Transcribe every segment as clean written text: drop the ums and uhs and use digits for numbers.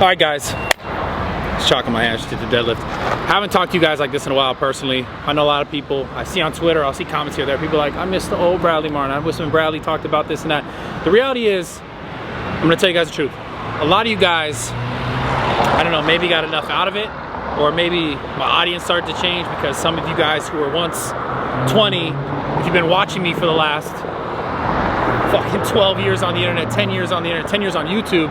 All right, guys. Just chalking my hands to the deadlift. Haven't talked to you guys like this in a while personally. I know a lot of people, I see on Twitter, I'll see comments here, there. People are like, I miss the old Bradley Martyn. I wish when Bradley talked about this and that. The reality is, I'm gonna tell you guys the truth. A lot of you guys, I don't know, maybe got enough out of it, or maybe my audience started to change because some of you guys who were once 20, if you've been watching me for the last fucking 12 years on the internet, 10 years on the internet, 10 years on YouTube,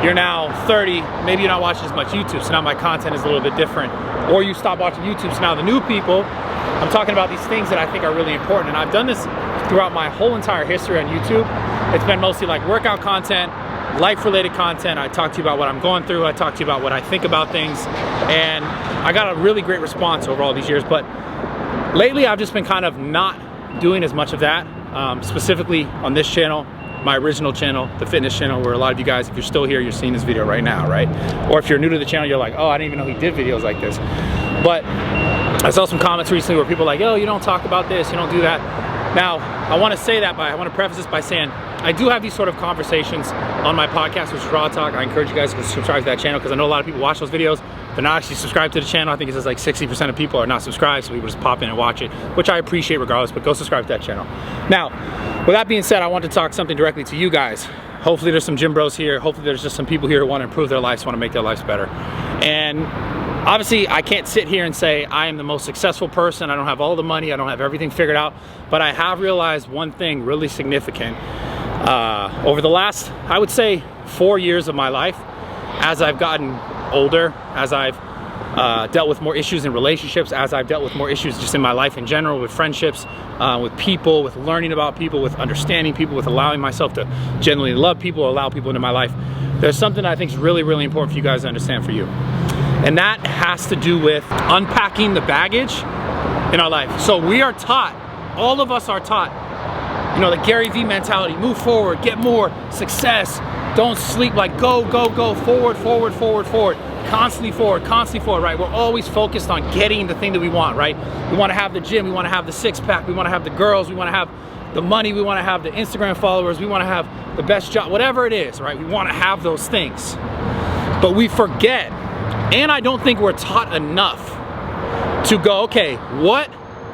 you're now 30, maybe you're not watching as much YouTube, so now my content is a little bit different. Or you stop watching YouTube, so now the new people, I'm talking about these things that I think are really important, and I've done this throughout my whole entire history on YouTube. It's been mostly like workout content, life-related content. I talk to you about what I'm going through, I talk to you about what I think about things, and I got a really great response over all these years, but lately I've just been kind of not doing as much of that, specifically on this channel, my original channel, the fitness channel, where a lot of you guys, if you're still here, you're seeing this video right now, right? Or if you're new to the channel, you're like, oh, I didn't even know he did videos like this. But I saw some comments recently where people are like, oh, you don't talk about this, you don't do that. Now, I want to say that, I want to preface this by saying, I do have these sort of conversations on my podcast, which is Raw Talk. I encourage you guys to subscribe to that channel because I know a lot of people watch those videos. They're not actually subscribed to the channel. I think it says like 60% of people are not subscribed, so people just pop in and watch it, which I appreciate regardless, but go subscribe to that channel. Now, with that being said, I want to talk something directly to you guys. Hopefully there's some gym bros here. Hopefully there's just some people here who want to improve their lives, want to make their lives better. And obviously I can't sit here and say I am the most successful person. I don't have all the money. I don't have everything figured out, but I have realized one thing really significant. Over the last, I would say, 4 years of my life, as I've gotten older, as I've dealt with more issues in relationships, as I've dealt with more issues just in my life in general, with friendships, with people, with learning about people, with understanding people, with allowing myself to genuinely love people, allow people into my life, there's something I think is really, really important for you guys to understand for you. And that has to do with unpacking the baggage in our life. So we are taught, all of us are taught, you know, the Gary Vee mentality, move forward, get more, success, don't sleep, like go, go, go, forward, forward, forward, forward, constantly forward, right? We're always focused on getting the thing that we want, right? We want to have the gym, we want to have the six-pack, we want to have the girls, we want to have the money, we want to have the Instagram followers, we want to have the best job, whatever it is, right? We want to have those things. But we forget, and I don't think we're taught enough to go, okay, what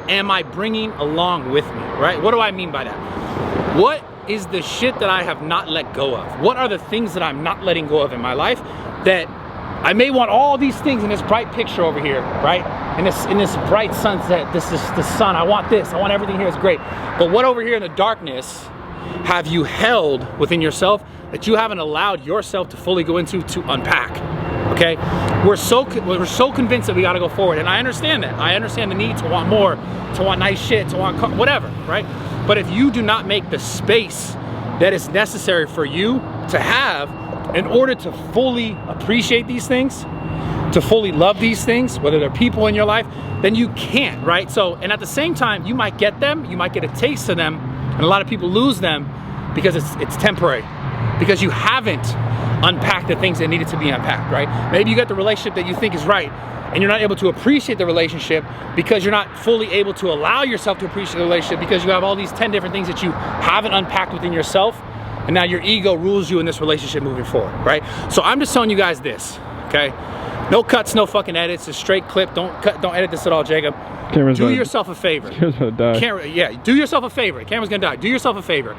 am I bringing along with me, right? What do I mean by that? What is the shit that I have not let go of? What are the things that I'm not letting go of in my life that I may want all these things in this bright picture over here, right? In this bright sunset, this is the sun, I want this, I want everything here is great. But what over here in the darkness have you held within yourself that you haven't allowed yourself to fully go into to unpack? Okay, we're so convinced that we got to go forward, and I understand that. I understand the need to want more, to want nice shit, to want whatever, right? But if you do not make the space that is necessary for you to have in order to fully appreciate these things, to fully love these things, whether they're people in your life, then you can't, right? So, and at the same time, you might get them, you might get a taste of them, and a lot of people lose them because it's temporary, because you haven't unpack the things that needed to be unpacked, right? Maybe you got the relationship that you think is right and you're not able to appreciate the relationship because you're not fully able to allow yourself to appreciate the relationship because you have all these 10 different things that you haven't unpacked within yourself, and now your ego rules you in this relationship moving forward, right? So I'm just telling you guys this, okay? No cuts, no fucking edits, a straight clip. Don't edit this at all, Jacob. Do yourself a favor. Camera's gonna die. Yeah, do yourself a favor. The camera's gonna die. Do yourself a favor.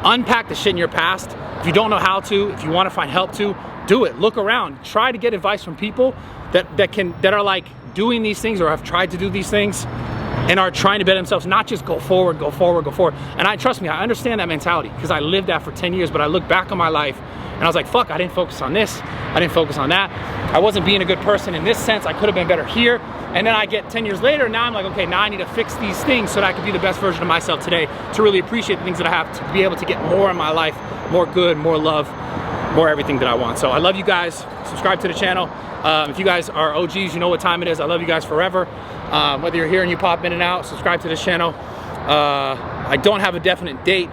Unpack the shit in your past. If you don't know how to, if you want to find help to, do it. Look around. Try to get advice from people that are like doing these things or have tried to do these things and are trying to better themselves, not just go forward, go forward, go forward. And trust me, I understand that mentality because I lived that for 10 years, but I look back on my life and I was like, fuck, I didn't focus on this. I didn't focus on that. I wasn't being a good person in this sense. I could have been better here. And then I get 10 years later, now I'm like, okay, now I need to fix these things so that I can be the best version of myself today, to really appreciate the things that I have, to be able to get more in my life, more good, more love, more everything that I want. So I love you guys. Subscribe to the channel. If you guys are OGs, you know what time it is. I love you guys forever. Whether you're here and you pop in and out, subscribe to this channel. I don't have a definite date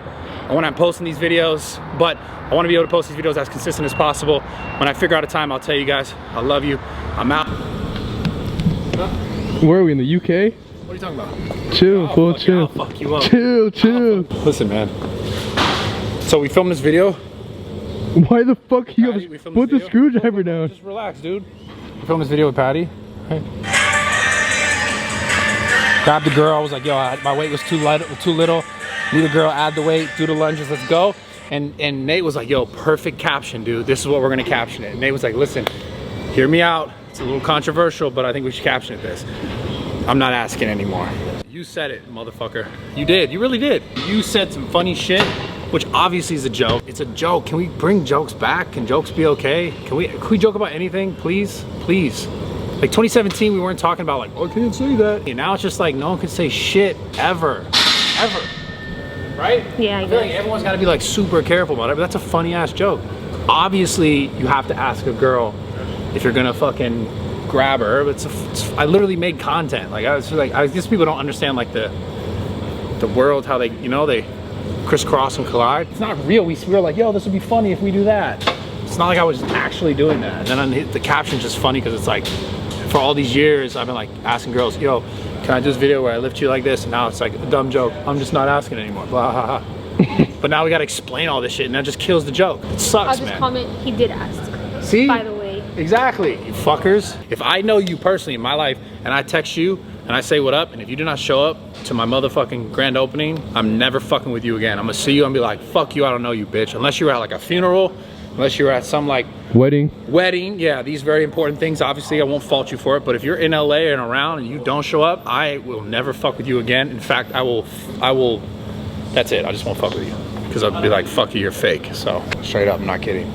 when I'm posting these videos, but I want to be able to post these videos as consistent as possible. When I figure out a time, I'll tell you guys. I love you. I'm out. Where are we, in the UK? What are you talking about? Chill, fool, chill. I'll fuck you up. Chill. Listen, man. So we filmed this video Why the fuck you Patty, have put the screwdriver down? Just relax, dude. We filmed this video with Patty. Right. Grabbed the girl. I was like, yo, my weight was too little. Need a girl, add the weight, do the lunges, let's go. And Nate was like, yo, perfect caption, dude. This is what we're gonna caption it. And Nate was like, listen, hear me out. It's a little controversial, but I think we should caption it this. I'm not asking anymore. You said it, motherfucker. You did, you really did. You said some funny shit, which obviously is a joke. It's a joke. Can we bring jokes back? Can jokes be okay? Can we joke about anything, please? Please. Like 2017, we weren't talking about like, oh, I can't say that. And now it's just like, no one can say shit ever, ever. Right? Yeah, I feel like everyone's gotta be like super careful about it, but that's a funny ass joke. Obviously, you have to ask a girl if you're gonna fucking grab her, but I literally made content. Like I was like, I guess people don't understand like the world, how they, you know, they crisscross and collide. It's not real. We were like, yo, this would be funny if we do that. It's not like I was actually doing that. And then the caption's just funny because it's like, for all these years, I've been like asking girls, yo, can I do this video where I lift you like this? And now it's like a dumb joke. I'm just not asking anymore. Blah, ha, ha. But now we gotta explain all this shit, and that just kills the joke. It sucks, I'll just man. comment, he did ask. See? By the way. Exactly, you fuckers. If I know you personally in my life, and I text you, and I say what up, and if you do not show up to my motherfucking grand opening, I'm never fucking with you again. I'm gonna see you and be like, fuck you, I don't know you, bitch. Unless you were at like a funeral, unless you were at some like wedding, yeah, these very important things. Obviously I won't fault you for it, but if you're in LA and around and you don't show up, I will never fuck with you again. In fact, I will, that's it, I just won't fuck with you. Because I'll be like, fuck you, you're fake. So, straight up, I'm not kidding.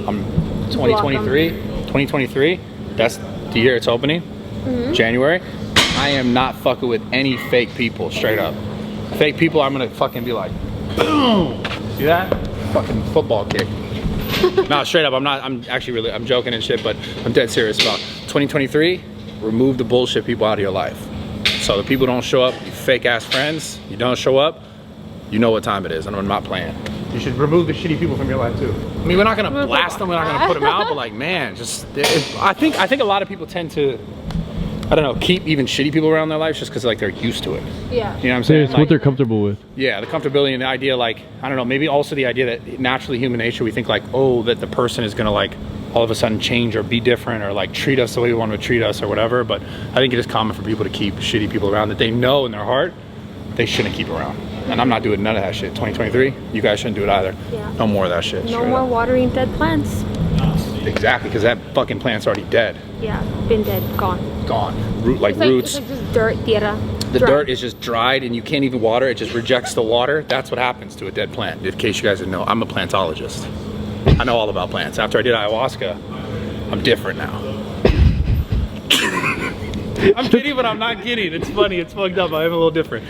I'm 2023, that's the year it's opening, January. I am not fucking with any fake people, straight up. Fake people, I'm gonna fucking be like, boom! See that? Fucking football kick. No, straight up, I'm actually really, I'm joking and shit, but I'm dead serious about 2023, remove the bullshit people out of your life. So the people don't show up, you fake ass friends, you don't show up, you know what time it is, and I'm not playing. You should remove the shitty people from your life too. I mean, we're not gonna blast them, we're not gonna put them out, but like, man, just, I think a lot of people tend to, I don't know, keep even shitty people around their lives just because like they're used to it. Yeah. You know what I'm saying? It's like, what they're comfortable with. Yeah, the comfortability and the idea, like, I don't know, maybe also the idea that naturally human nature, we think like, oh, that the person is gonna like all of a sudden change or be different or like treat us the way we want to treat us or whatever. But I think it is common for people to keep shitty people around that they know in their heart they shouldn't keep around. And I'm not doing none of that shit. 2023, you guys shouldn't do it either. Yeah. No more of that shit. No more watering dead plants. Exactly, because that fucking plant's already dead. Yeah, been dead, gone. Gone. Roots. It's like just dirt, tierra. The dirt is just dried and you can't even water it. It just rejects the water. That's what happens to a dead plant. In case you guys didn't know, I'm a plantologist. I know all about plants. After I did ayahuasca, I'm different now. I'm kidding, but I'm not kidding. It's funny. It's fucked up. I am a little different.